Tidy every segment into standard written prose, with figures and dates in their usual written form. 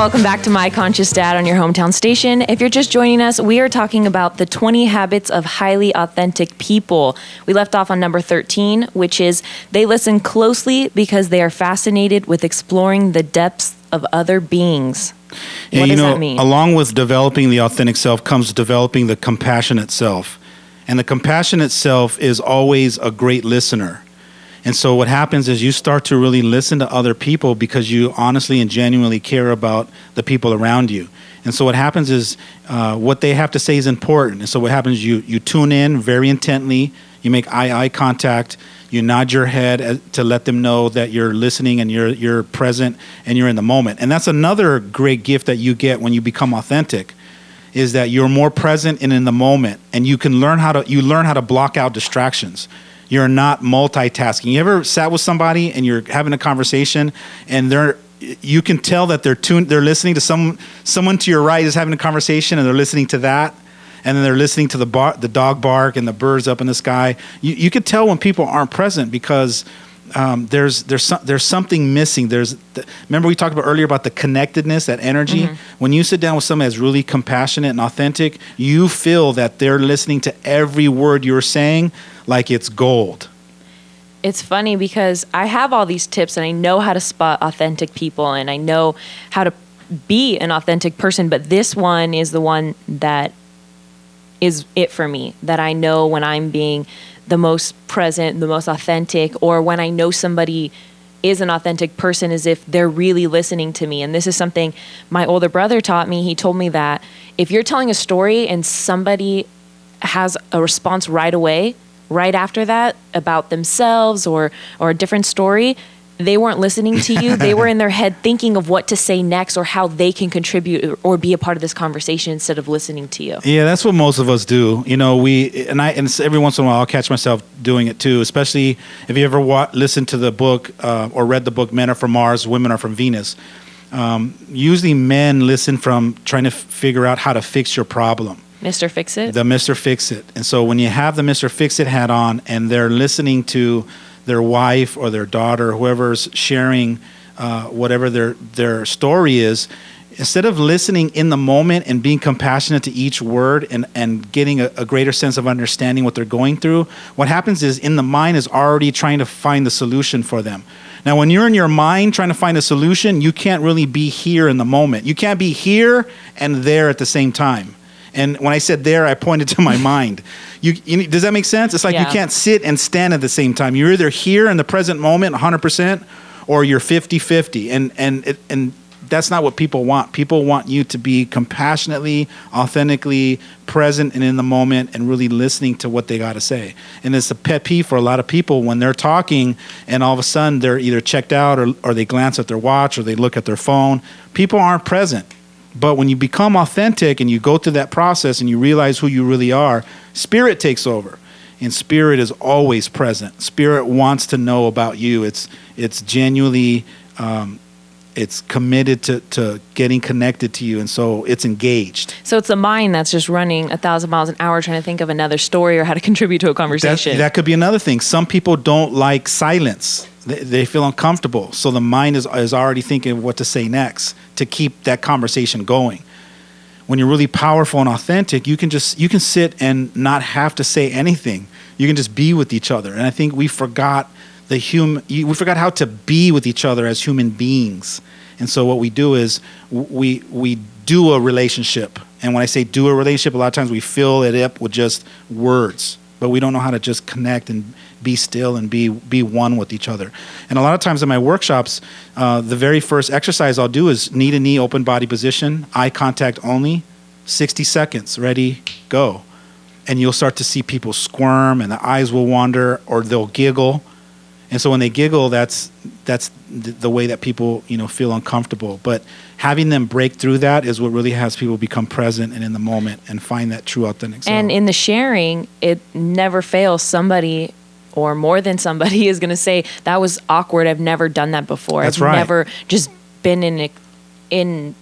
welcome back to My Conscious Dad on your hometown station. If you're just joining us, we are talking about the 20 habits of highly authentic people. We left off on number 13, which is they listen closely because they are fascinated with exploring the depths of other beings. What does that mean? Along with developing the authentic self comes developing the compassionate self. And the compassionate self is always a great listener. And so what happens is you start to really listen to other people because you honestly and genuinely care about the people around you. And so what happens is what they have to say is important. And so what happens, you tune in very intently, you make eye contact, you nod your head to let them know that you're listening and you're present and you're in the moment. And that's another great gift that you get when you become authentic, is that you're more present and in the moment, and you learn how to block out distractions. You're not multitasking. You ever sat with somebody and you're having a conversation and you can tell that they're listening to someone to your right is having a conversation and they're listening to that, and then they're listening to the dog bark and the birds up in the sky. You could tell when people aren't present because there's something missing. Remember we talked about earlier about the connectedness, that energy. Mm-hmm. When you sit down with someone that's really compassionate and authentic, you feel that they're listening to every word you're saying like it's gold. It's funny because I have all these tips and I know how to spot authentic people and I know how to be an authentic person, but this one is the one that is it for me, that I know when I'm being the most present, the most authentic, or when I know somebody is an authentic person is if they're really listening to me. And this is something my older brother taught me. He told me that if you're telling a story and somebody has a response right away, right after that about themselves or a different story, they weren't listening to you. They were in their head thinking of what to say next or how they can contribute or be a part of this conversation instead of listening to you. Yeah, that's what most of us do. And every once in a while I'll catch myself doing it too, especially if you ever listened to the book or read the book Men Are From Mars, Women Are From Venus. Usually men listen from trying to figure out how to fix your problem. Mr. Fix-It? The Mr. Fix-It. And so when you have the Mr. Fix-It hat on and they're listening to their wife or their daughter, whoever's sharing whatever their story is, instead of listening in the moment and being compassionate to each word and getting a greater sense of understanding what they're going through, what happens is in the mind is already trying to find the solution for them. Now, when you're in your mind trying to find a solution, you can't really be here in the moment. You can't be here and there at the same time. And when I said there, I pointed to my mind. Does that make sense? It's like You can't sit and stand at the same time. You're either here in the present moment 100% or you're 50-50. And that's not what people want. People want you to be compassionately, authentically present and in the moment and really listening to what they got to say. And it's a pet peeve for a lot of people when they're talking and all of a sudden they're either checked out or they glance at their watch or they look at their phone. People aren't present. But when you become authentic and you go through that process and you realize who you really are, spirit takes over. And spirit is always present. Spirit wants to know about you. It's genuinely, it's committed to getting connected to you. And so it's engaged. So it's the mind that's just running 1,000 miles an hour trying to think of another story or how to contribute to a conversation. That could be another thing. Some people don't like silence. They feel uncomfortable. So the mind is already thinking of what to say next to keep that conversation going. When you're really powerful and authentic, you can sit and not have to say anything. You can just be with each other. And I think we forgot how to be with each other as human beings. And so what we do is we do a relationship. And when I say do a relationship, a lot of times we fill it up with just words, but we don't know how to just connect and be still and be one with each other. And a lot of times in my workshops, the very first exercise I'll do is knee to knee, open body position, eye contact only, 60 seconds, ready, go. And you'll start to see people squirm and the eyes will wander or they'll giggle. And so when they giggle, that's the way that people, feel uncomfortable. But having them break through that is what really has people become present and in the moment and find that true authentic self. And in the sharing, it never fails. Somebody or more than somebody is going to say, that was awkward. I've never done that before. That's I've right. never just been in an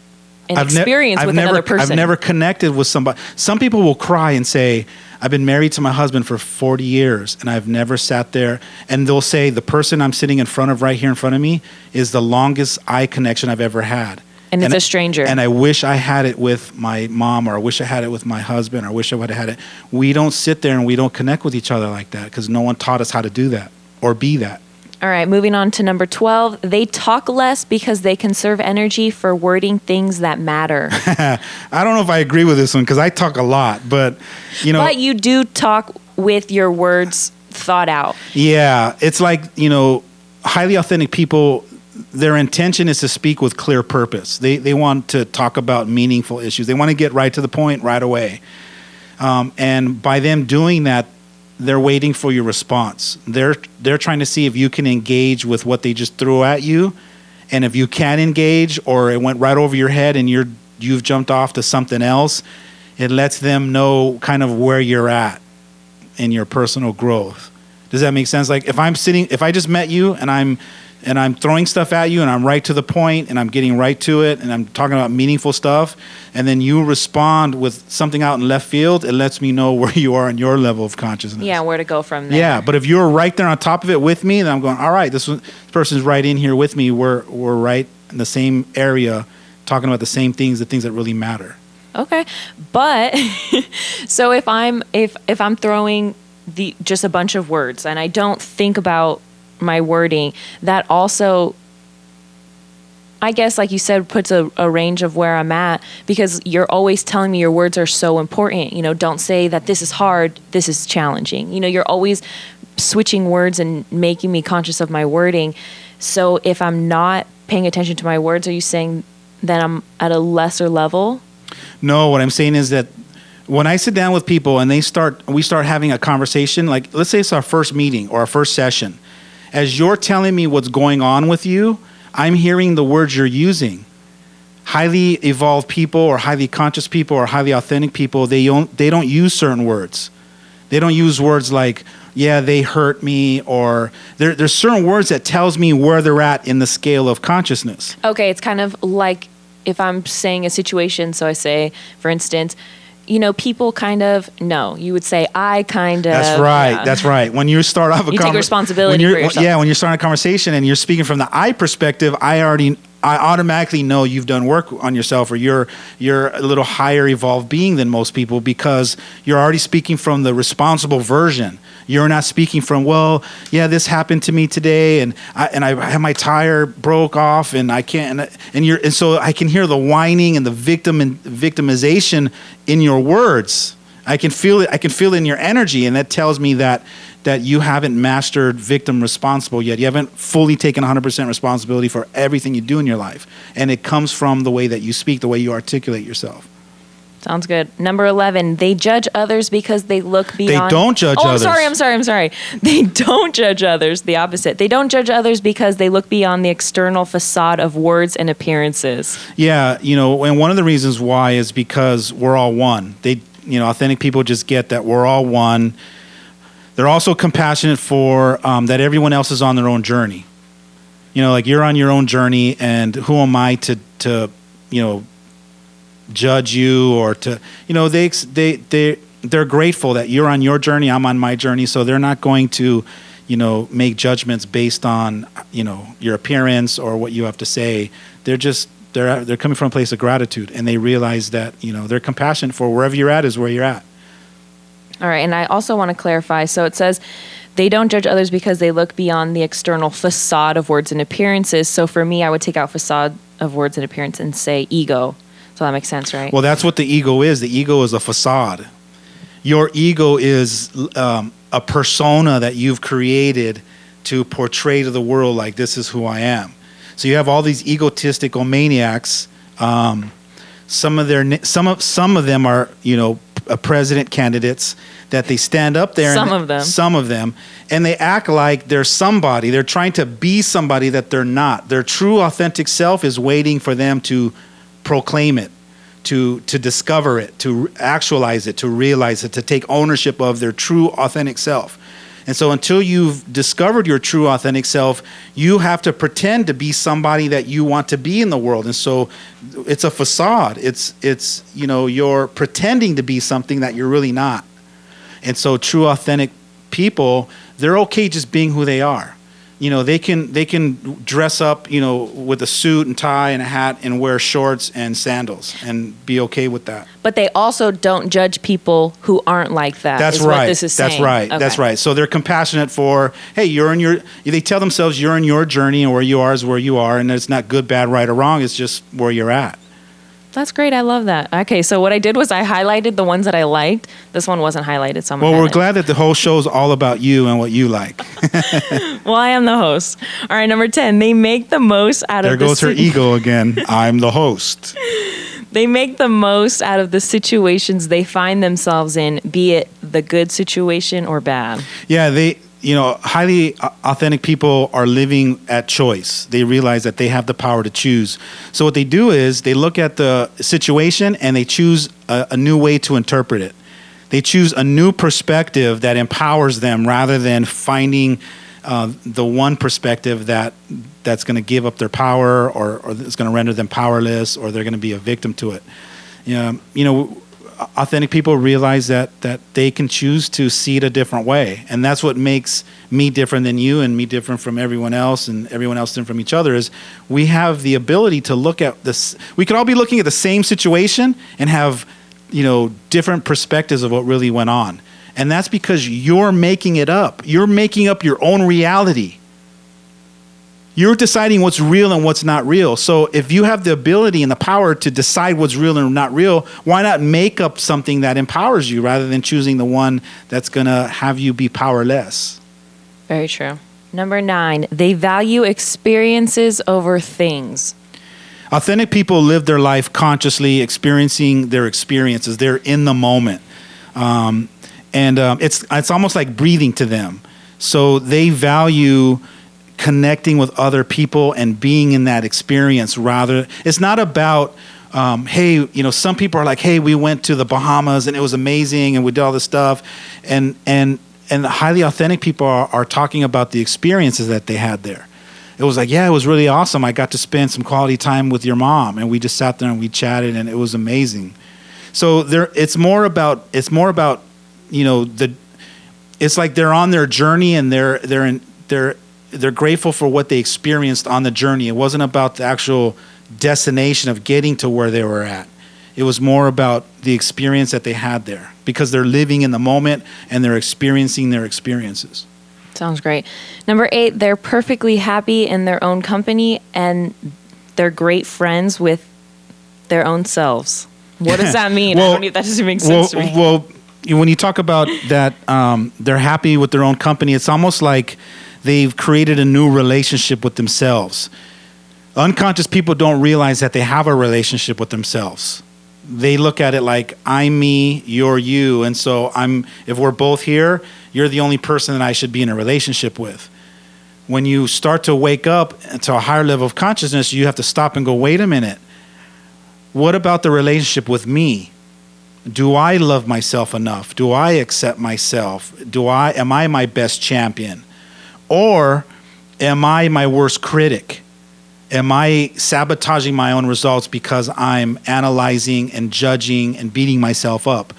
experience with another person. I've never connected with somebody. Some people will cry and say, I've been married to my husband for 40 years and I've never sat there. And they'll say, the person I'm sitting in front of right here in front of me is the longest eye connection I've ever had. And it's a stranger. And I wish I had it with my mom, or I wish I had it with my husband, or I wish I would have had it. We don't sit there and we don't connect with each other like that because no one taught us how to do that or be that. All right, moving on to number 12. They talk less because they conserve energy for wording things that matter. I don't know if I agree with this one because I talk a lot, but But you do talk with your words thought out. Yeah, it's like, highly authentic people, their intention is to speak with clear purpose. They want to talk about meaningful issues. They want to get right to the point right away. And by them doing that, they're waiting for your response. They're trying to see if you can engage with what they just threw at you. And if you can engage, or it went right over your head and you've jumped off to something else, it lets them know kind of where you're at in your personal growth. Does that make sense? Like if I just met you and I'm throwing stuff at you and I'm right to the point and I'm getting right to it and I'm talking about meaningful stuff, and then you respond with something out in left field, it lets me know where you are in your level of consciousness. Yeah, where to go from there. Yeah, but if you're right there on top of it with me, then I'm going, all right, this person's right in here with me. We're right in the same area, talking about the same things, the things that really matter. Okay, but so if I'm throwing just a bunch of words and I don't think about my wording, that also, I guess, like you said, puts a range of where I'm at, because you're always telling me your words are so important. Don't say that this is hard, this is challenging. You're always switching words and making me conscious of my wording. So if I'm not paying attention to my words, are you saying that I'm at a lesser level? No, what I'm saying is that when I sit down with people and we start having a conversation, like let's say it's our first meeting or our first session, as you're telling me what's going on with you, I'm hearing the words you're using. Highly evolved people or highly conscious people or highly authentic people, they don't use certain words. They don't use words like, yeah, they hurt me, or there's certain words that tells me where they're at in the scale of consciousness. Okay, it's kind of like if I'm saying a situation, so I say, for instance, people kind of, no, you would say, I kind of. That's right. Yeah. That's right. When you start off you take responsibility for yourself. Yeah, when you're starting a conversation and you're speaking from the I perspective, I automatically know you've done work on yourself, or you're a little higher evolved being than most people, because you're already speaking from the responsible version. You're not speaking from, well, yeah, this happened to me today, and I had my tire broke off, and I can't, and so I can hear the whining and the victimization in your words. I can feel it. I can feel it in your energy, and that tells me that you haven't mastered victim responsible yet. You haven't fully taken 100% responsibility for everything you do in your life, and it comes from the way that you speak, the way you articulate yourself. Sounds good. Number 11, they judge others because they look beyond. They don't judge others. I'm sorry. They don't judge others. The opposite. They don't judge others because they look beyond the external facade of words and appearances. Yeah, and one of the reasons why is because we're all one. Authentic people just get that we're all one. They're also compassionate for that everyone else is on their own journey. Like you're on your own journey, and who am I to judge you, or to they're grateful that you're on your journey, I'm on my journey, so they're not going to make judgments based on your appearance or what you have to say. They're coming from a place of gratitude, and they realize that they're compassionate for wherever you're at is where you're at. All right, and I also want to clarify. So it says they don't judge others because they look beyond the external facade of words and appearances. So for me, I would take out facade of words and appearance and say ego. So that makes sense, right? Well, that's what the ego is. The ego is a facade. Your ego is a persona that you've created to portray to the world like, this is who I am. So you have all these egotistical maniacs. Some of them are, president candidates that they stand up there. Some of them, and they act like they're somebody. They're trying to be somebody that they're not. Their true authentic self is waiting for them to proclaim it, to discover it, to actualize it, to realize it, to take ownership of their true authentic self. And so until you've discovered your true authentic self, you have to pretend to be somebody that you want to be in the world. And so it's a facade. It's you're pretending to be something that you're really not. And so true authentic people, they're okay just being who they are. they can dress up, with a suit and tie and a hat and wear shorts and sandals and be okay with that. But they also don't judge people who aren't like that. That's is right. What this is That's saying. right. Okay. That's right. So they're compassionate for, hey, they tell themselves you're in your journey and where you are is where you are, and it's not good, bad, right, or wrong. It's just where you're at. That's great. I love that. Okay, so what I did was I highlighted the ones that I liked. This one wasn't highlighted, so I'm Well, we're glad that the whole show's all about you and what you like. Well, I am the host. All right, number 10. They make the most out of There goes her ego again. I'm the host. They make the most out of the situations they find themselves in, be it the good situation or bad. Yeah, highly authentic people are living at choice. They realize that they have the power to choose. So what they do is they look at the situation and they choose a new way to interpret it. They choose a new perspective that empowers them rather than finding the one perspective that's going to give up their power or it's going to render them powerless or they're going to be a victim to it. Authentic people realize that they can choose to see it a different way. And that's what makes me different than you and me different from everyone else and everyone else different from each other is we have the ability to look at this. We could all be looking at the same situation and have, different perspectives of what really went on. And that's because you're making it up. You're making up your own reality. You're deciding what's real and what's not real. So if you have the ability and the power to decide what's real and not real, why not make up something that empowers you rather than choosing the one that's going to have you be powerless? Very true. Number 9, they value experiences over things. Authentic people live their life consciously experiencing their experiences. They're in the moment. It's almost like breathing to them. So they value connecting with other people and being in that experience it's not about hey, some people are like, hey, we went to the Bahamas and it was amazing and we did all this stuff and highly authentic people are talking about the experiences that they had there. It was like, yeah, it was really awesome. I got to spend some quality time with your mom and we just sat there and we chatted and it was amazing. So it's more about it's like they're on their journey and they're grateful for what they experienced on the journey. It wasn't about the actual destination of getting to where they were at. It was more about the experience that they had there because they're living in the moment and they're experiencing their experiences. Sounds great. Number 8, they're perfectly happy in their own company and they're great friends with their own selves. What does that mean? Well, I don't know if that doesn't make sense to me. Well, when you talk about that, they're happy with their own company, it's almost like they've created a new relationship with themselves. Unconscious people don't realize that they have a relationship with themselves. They look at it like, I'm me, you're you. And so if we're both here, you're the only person that I should be in a relationship with. When you start to wake up to a higher level of consciousness, you have to stop and go, wait a minute. What about the relationship with me? Do I love myself enough? Do I accept myself? Am I my best champion? Or am I my worst critic? Am I sabotaging my own results because I'm analyzing and judging and beating myself up?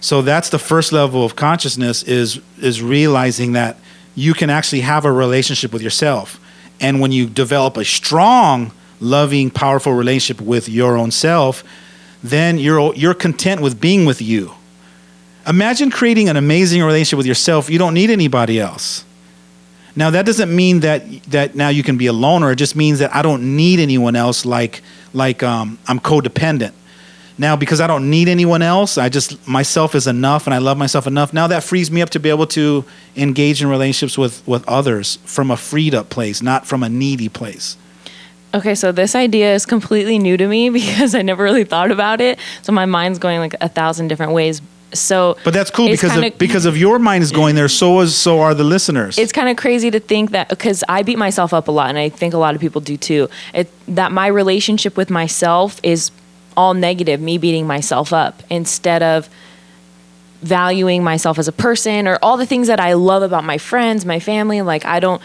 So that's the first level of consciousness is realizing that you can actually have a relationship with yourself. And when you develop a strong, loving, powerful relationship with your own self, then you're content with being with you. Imagine creating an amazing relationship with yourself. You don't need anybody else. Now, that doesn't mean that now you can be a loner. It just means that I don't need anyone else like I'm codependent. Now, because I don't need anyone else, myself is enough and I love myself enough. Now that frees me up to be able to engage in relationships with others from a freed up place, not from a needy place. Okay, so this idea is completely new to me because I never really thought about it. So my mind's going like 1,000 different ways. But that's cool because of your mind is going there. So are the listeners. It's kind of crazy to think that because I beat myself up a lot, and I think a lot of people do too. That my relationship with myself is all negative, me beating myself up instead of valuing myself as a person or all the things that I love about my friends, my family. Like I don't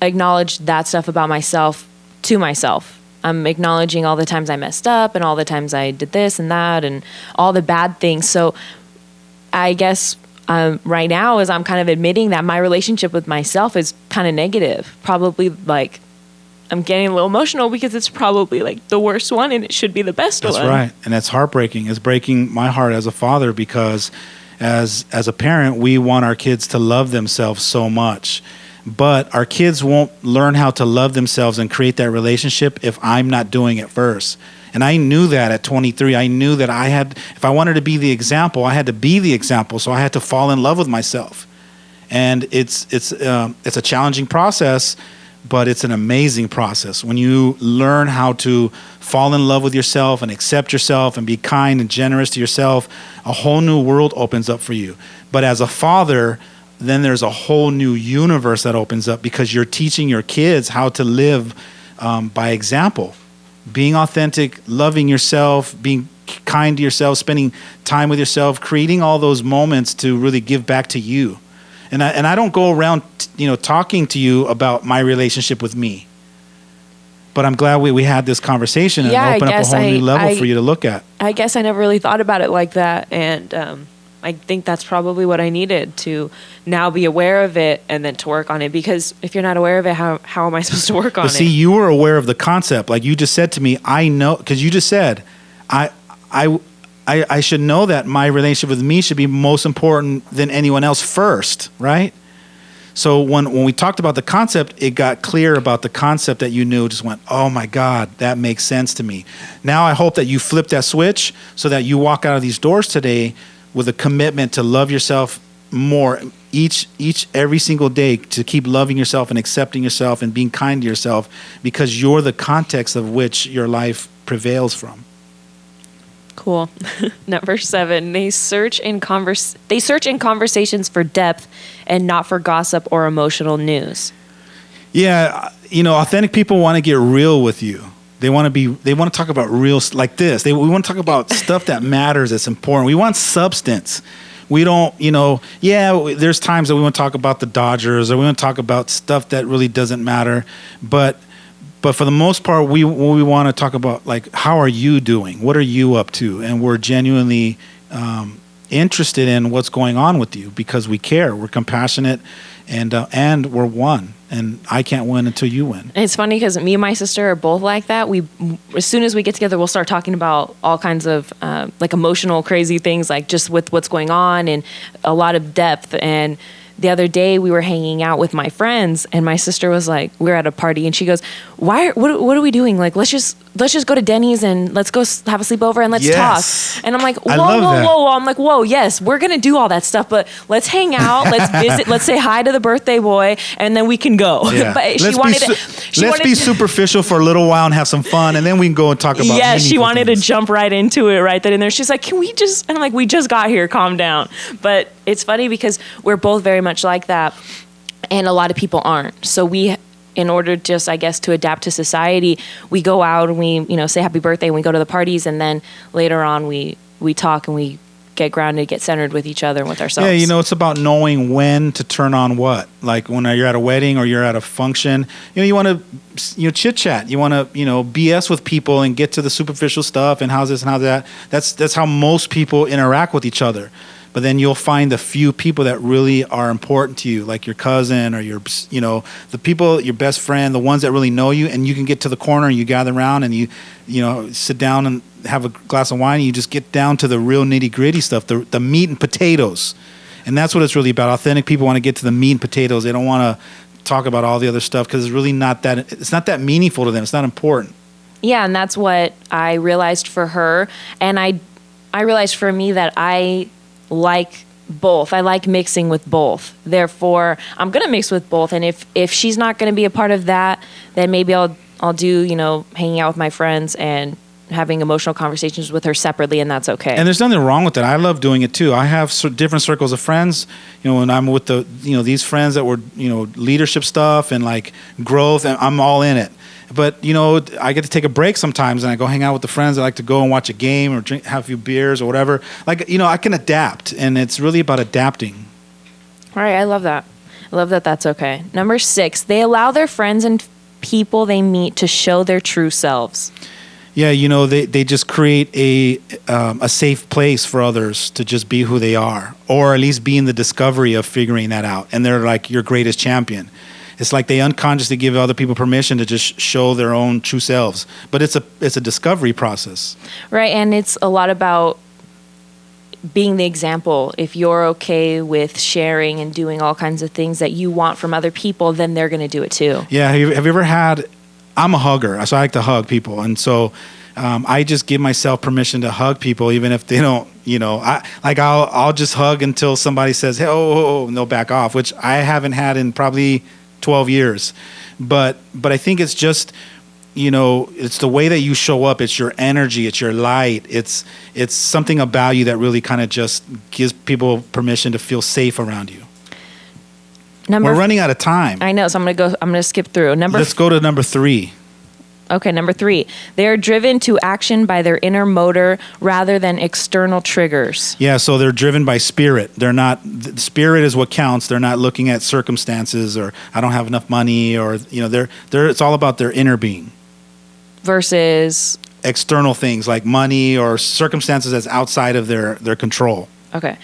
acknowledge that stuff about myself to myself. I'm acknowledging all the times I messed up and all the times I did this and that and all the bad things. So I guess right now is I'm kind of admitting that my relationship with myself is kind of negative. Probably like I'm getting a little emotional because it's probably like the worst one and it should be the best one. That's right. And that's heartbreaking. It's breaking my heart as a father because as a parent, we want our kids to love themselves so much. But our kids won't learn how to love themselves and create that relationship if I'm not doing it first. And I knew that at 23. I knew that if I wanted to be the example, I had to be the example. So I had to fall in love with myself. And it's a challenging process, but it's an amazing process. When you learn how to fall in love with yourself and accept yourself and be kind and generous to yourself, a whole new world opens up for you. But as a father, then there's a whole new universe that opens up because you're teaching your kids how to live by example. Being authentic, loving yourself, being kind to yourself, spending time with yourself, creating all those moments to really give back to you. And I don't go around, talking to you about my relationship with me. But I'm glad we had this conversation and open up a whole new level for you to look at. I guess I never really thought about it like that. And I think that's probably what I needed to now be aware of it and then to work on it. Because if you're not aware of it, how am I supposed to work on it? See, you were aware of the concept. Like you just said to me, I know, because you just said, I should know that my relationship with me should be most important than anyone else first, right? So when we talked about the concept, it got clear about the concept that you knew. Just went, oh my God, that makes sense to me. Now I hope that you flip that switch so that you walk out of these doors today with a commitment to love yourself more every single day, to keep loving yourself and accepting yourself and being kind to yourself because you're the context of which your life prevails from. Cool. Number 7, they search in conversations for depth and not for gossip or emotional news. Yeah, authentic people want to get real with you. They want to talk about real like this. We want to talk about stuff that matters, that's important. We want substance. We don't, there's times that we want to talk about the Dodgers or we want to talk about stuff that really doesn't matter, but for the most part, we want to talk about, like, how are you doing? What are you up to? And we're genuinely interested in what's going on with you because we care. We're compassionate, and we're one. And I can't win until you win. And it's funny because me and my sister are both like that. As soon as we get together, we'll start talking about all kinds of like emotional, crazy things, like just with what's going on and a lot of depth. And the other day we were hanging out with my friends and my sister was like, we were at a party and she goes, what are we doing? Like, let's just go to Denny's and let's go have a sleepover and let's talk. And I'm like, whoa. I'm like, whoa, yes, we're going to do all that stuff, but let's hang out, let's visit, let's say hi to the birthday boy and then we can go. Yeah. But let's be superficial for a little while and have some fun and then we can go and talk about yeah, she wanted things. To jump right into it right then and there. She's like, can we just, and I'm like, we just got here, calm down. But it's funny because we're both very much like that and a lot of people aren't. So we, in order just, I guess, to adapt to society, we go out and we, say happy birthday and we go to the parties and then later on we talk and we get grounded, get centered with each other and with ourselves. Yeah, it's about knowing when to turn on what. Like when you're at a wedding or you're at a function, you want to, chit chat. You want to, BS with people and get to the superficial stuff and how's this and how's that. That's how most people interact with each other. But then you'll find the few people that really are important to you, like your cousin or your, the people, your best friend, the ones that really know you, and you can get to the corner and you gather around and you sit down and have a glass of wine and you just get down to the real nitty gritty stuff, the meat and potatoes. And that's what it's really about. Authentic people want to get to the meat and potatoes. They don't want to talk about all the other stuff because it's really not that meaningful to them. It's not important. Yeah, and that's what I realized for her. And I realized for me that I like both. I like mixing with both. Therefore, I'm going to mix with both. And if she's not going to be a part of that, then maybe I'll do, hanging out with my friends and having emotional conversations with her separately, and that's okay. And there's nothing wrong with that. I love doing it too. I have different circles of friends, when I'm with these friends that were, leadership stuff and like growth, and I'm all in it. But, I get to take a break sometimes and I go hang out with the friends. I like to go and watch a game or have a few beers or whatever. Like, I can adapt, and it's really about adapting. All right. I love that. I love that that's okay. Number 6, they allow their friends and people they meet to show their true selves. Yeah, they just create a safe place for others to just be who they are, or at least be in the discovery of figuring that out. And they're like your greatest champion. It's like they unconsciously give other people permission to just show their own true selves. But it's a discovery process. Right, and it's a lot about being the example. If you're okay with sharing and doing all kinds of things that you want from other people, then they're going to do it too. Yeah, have you ever had... I'm a hugger, so I like to hug people. And so I just give myself permission to hug people, even if they don't, I'll just hug until somebody says, hey, oh, and they'll back off, which I haven't had in probably 12 years. But I think it's just, it's the way that you show up. It's your energy. It's your light. It's something about you that really kind of just gives people permission to feel safe around you. We're running out of time. I know, so I'm going to skip through. Let's go to number 3. Okay, number 3. They are driven to action by their inner motor rather than external triggers. Yeah, so they're driven by spirit. Spirit is what counts. They're not looking at circumstances or I don't have enough money or, it's all about their inner being. Versus? External things like money or circumstances that's outside of their control. Okay.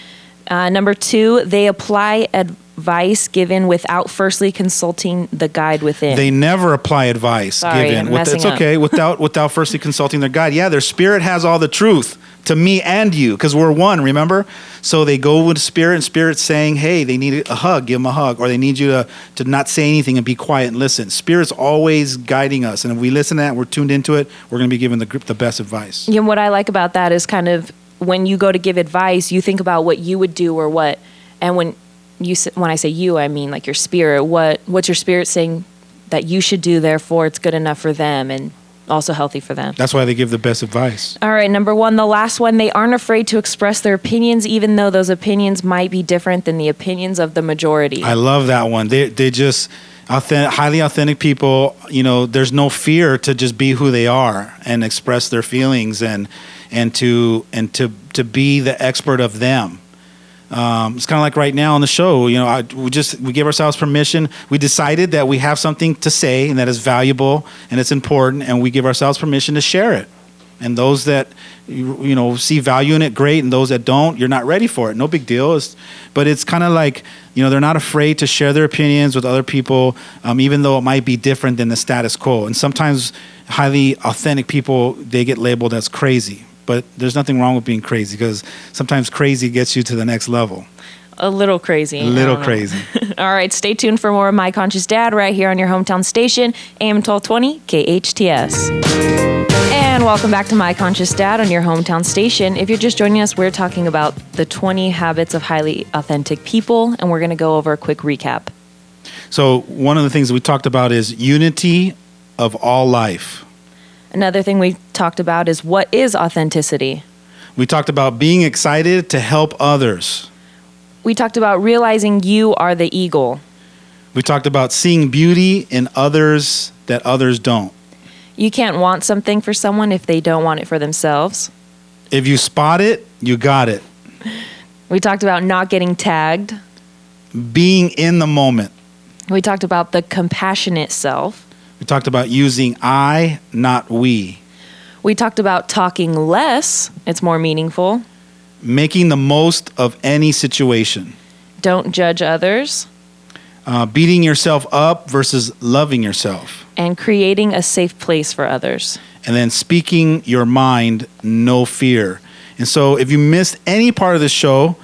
Number 2, they apply advice given without firstly consulting the guide within. They never apply advice given. It's okay. without firstly consulting their guide. Yeah, their spirit has all the truth to me and you because we're one, remember? So they go with spirit and spirit's saying, hey, they need a hug, give them a hug. Or they need you to not say anything and be quiet and listen. Spirit's always guiding us. And if we listen to that, we're tuned into it, we're going to be given the best advice. Yeah, what I like about that is kind of when you go to give advice, you think about what you would do or what. And when I say you, I mean like your spirit. What's your spirit saying that you should do, therefore it's good enough for them and also healthy for them. That's why they give the best advice. All right, number 1, the last one, they aren't afraid to express their opinions even though those opinions might be different than the opinions of the majority. I love that one. They just highly authentic people, there's no fear to just be who they are and express their feelings and to be the expert of them. It's kind of like right now on the show, we give ourselves permission. We decided that we have something to say and that is valuable and it's important, and we give ourselves permission to share it. And those that see value in it, great. And those that don't, you're not ready for it. No big deal. But it's kind of like they're not afraid to share their opinions with other people, even though it might be different than the status quo. And sometimes highly authentic people, they get labeled as crazy. But there's nothing wrong with being crazy because sometimes crazy gets you to the next level. A little crazy. A little crazy. All right, stay tuned for more of My Conscious Dad right here on your hometown station, AM 1220 KHTS. And welcome back to My Conscious Dad on your hometown station. If you're just joining us, we're talking about the 20 habits of highly authentic people, and we're going to go over a quick recap. So one of the things we talked about is unity of all life. Another thing we talked about is what is authenticity. We talked about being excited to help others. We talked about realizing you are the eagle. We talked about seeing beauty in others that others don't. You can't want something for someone if they don't want it for themselves. If you spot it, you got it. We talked about not getting tagged. Being in the moment. We talked about the compassionate self. We talked about using I, not we. We talked about talking less. It's more meaningful. Making the most of any situation. Don't judge others. Beating yourself up versus loving yourself. And creating a safe place for others. And then speaking your mind, no fear. And so if you missed any part of the show,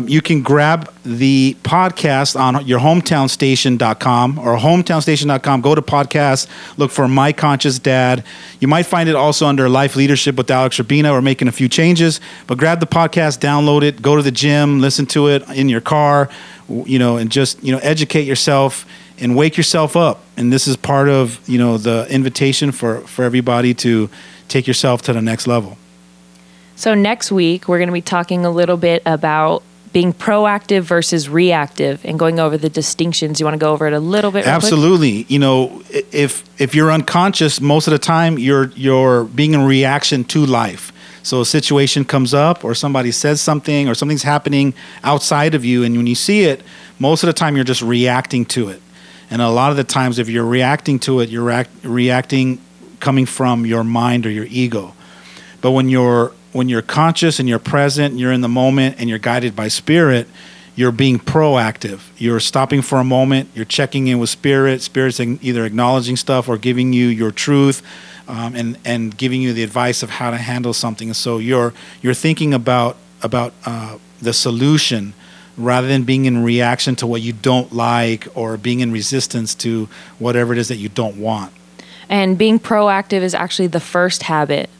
you can grab the podcast on your hometownstation.com or hometownstation.com. Go to podcast, look for My Conscious Dad. You might find it also under Life Leadership with Alex Urbina. We're making a few changes, but grab the podcast, download it, go to the gym, listen to it in your car, and just, educate yourself and wake yourself up. And this is part of, the invitation for everybody to take yourself to the next level. So next week, we're going to be talking a little bit about being proactive versus reactive and going over the distinctions. You want to go over it a little bit? Absolutely. If you're unconscious, most of the time you're being in reaction to life. So a situation comes up or somebody says something or something's happening outside of you. And when you see it, most of the time you're just reacting to it. And a lot of the times if you're reacting to it, you're reacting coming from your mind or your ego. But when you're conscious and you're present, you're in the moment and you're guided by spirit, you're being proactive. You're stopping for a moment, you're checking in with spirit. Spirit's either acknowledging stuff or giving you your truth, and giving you the advice of how to handle something. And so you're thinking about the solution rather than being in reaction to what you don't like or being in resistance to whatever it is that you don't want. And being proactive is actually the first habit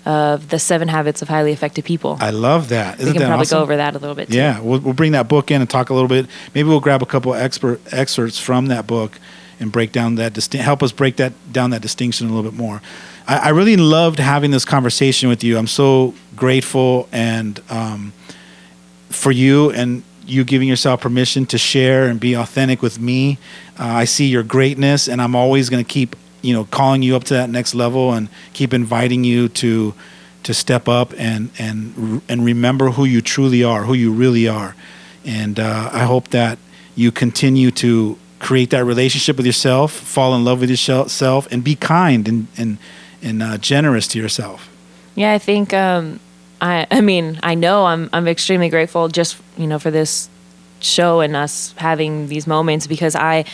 of the 7 Habits of Highly Effective People. I love that. Isn't we can that probably awesome? Go over that a little bit too. Yeah, we'll bring that book in and talk a little bit. Maybe we'll grab a couple excerpts from that book and break down help us break down that distinction a little bit more. I really loved having this conversation with you. I'm so grateful and for you and you giving yourself permission to share and be authentic with me. I see your greatness, and I'm always going to keep calling you up to that next level and keep inviting you to step up and remember who you truly are, who you really are. And I hope that you continue to create that relationship with yourself, fall in love with yourself, and be kind and generous to yourself. Yeah, I think I know I'm extremely grateful just for this show and us having these moments, because I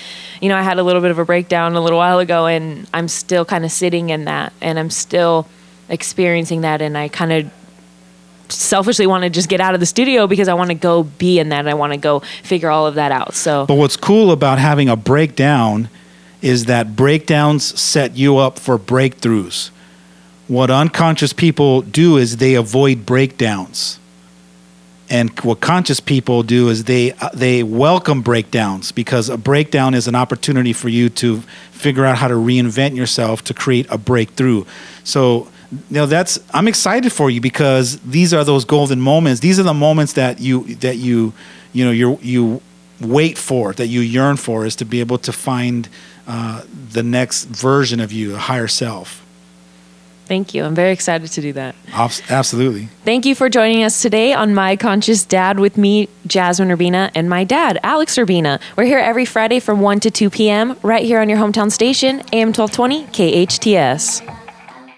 had a little bit of a breakdown a little while ago, and I'm still kind of sitting in that, and I'm still experiencing that, and I kind of selfishly want to just get out of the studio because I want to go be in that, and I want to go figure all of that out. So, but what's cool about having a breakdown is that breakdowns set you up for breakthroughs. What unconscious people do is they avoid breakdowns. And what conscious people do is they welcome breakdowns, because a breakdown is an opportunity for you to figure out how to reinvent yourself to create a breakthrough. So, I'm excited for you, because these are those golden moments. These are the moments that you wait for, that you yearn for, is to be able to find the next version of you, a higher self. Thank you. I'm very excited to do that. Absolutely. Thank you for joining us today on My Conscious Dad with me, Jazmine Urbina, and my dad, Alex Urbina. We're here every Friday from 1 to 2 p.m. right here on your hometown station, AM 1220 KHTS.